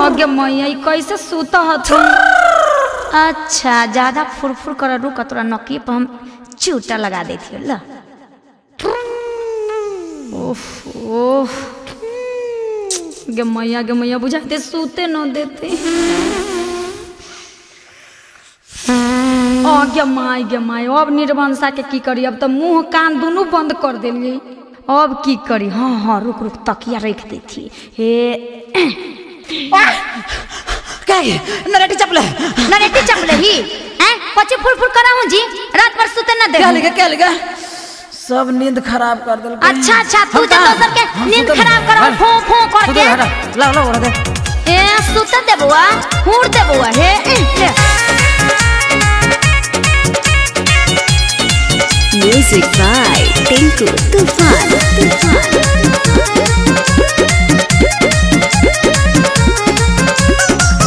आगे मैया कैसे सूता हथ। अच्छा ज्यादा फुरफुर कर रुक तोरा नकी पर हम चूटा लगा देती ल। गे मैया बुझाते सूते न देते। गे माई अब निर्वंशा के की करी। अब तो मुंह कान दोनों बंद कर दिलिए। अब की करी। हाँ रुक तकिया रख देती। हे नरेटी चपले ही हैं कच्चे फुल करा हूं जी। रात भर सूते न दे। क्या लगा सब नींद खराब कर दिल। अच्छा तू जे दोसर के नींद खराब करो फो कर के ला ओरा दे। ए सूते दे बुआ हुड़ दे बुआ। हे ले म्यूजिक बाय टिंकू तूफान।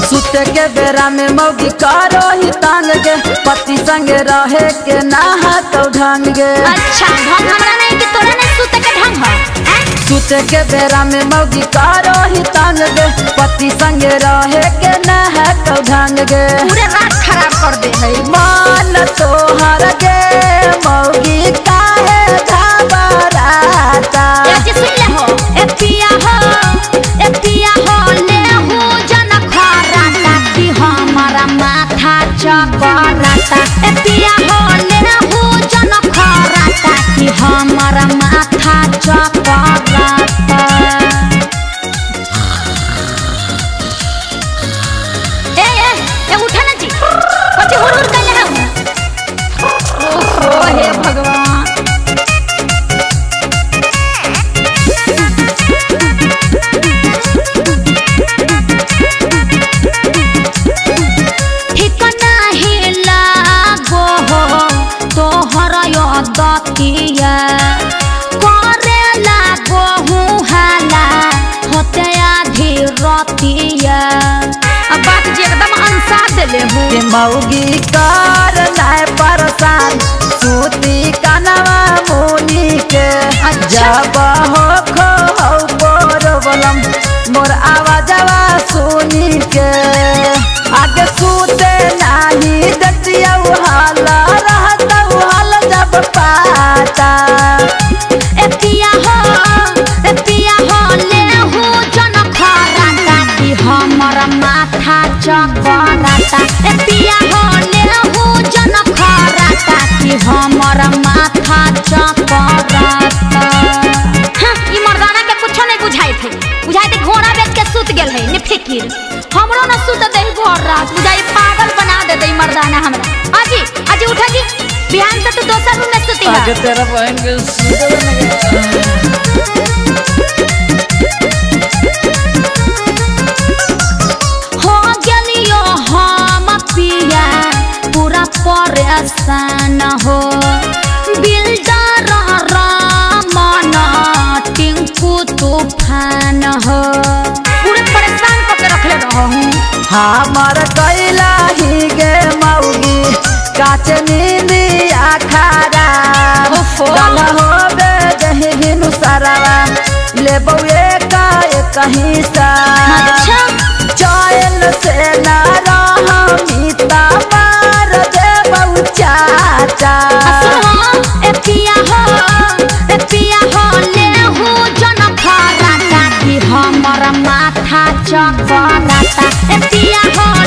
सुते के बेरा में मौगी करो ही तांग गे। पति संग रहे के नहा तो ढंग गे। अच्छा ढंग हमरा नहीं कि तोरा नहीं सूते के ढंग है। सुते के बेरा में मौगी करो ही तांग गे। पति संग रहे के नहा तो ढंग गे। पूरे रात खराब कर दे है। मान तो हर गे मौगी काहे घबराता। ये जी सुन ले हो ए पिया हो ले हो जन खराता कि हमारा माथा चकराता। ए पिया हो ले हो जन खराता कि हमारा माथा चकराता। ए उठा ना जी कच्चे हुर कर ले हम। ओहो हे भगवान। दतिया करे लागो हूँ हाला होते आधी रतिया। अब बात जी एकदम अंसा देले हूँ। मौगी कर नाय परेशान सूती कनवा मुनी के। जब हो खो बोलम मोर आवाजवा सुनी के। आगे सूते नाही दतिया हाला रहता हाल जब पाता। ए पिया हो ले हो जन खराता कि हमारा माथा चकराता। ए पिया हो ले हो जन खराता कि हमारा माथा चकराता। ई मर्दाना के कुछ नहीं बुझाई थे घोड़ा बेच के सूत गेल है ने फिकिर। हमरो न सूत दे घर रात बुझाई पागल बना दे दे मर्दाना हमरा। आजी उठा जी बिहान से तू दोसर रूम में सूती है। आगे तेरा बहन के सूते हो गेलियो हम पिया पूरा परेशान हो। बिल्डर रामन टिंकू तूफान हो पूरे परेशान करके रखले रहूं। हमार कैला ही गे मौगी काचे नींदिया खराब। डाल हो बे दही बिनु सारावा ले बउए का कहीं सा। अच्छा चैन से ना रहमीता मार दे बउ चाचा। ए पिया हो ले हो जन खराता कि हमारा माथा चकराता। ए पिया हो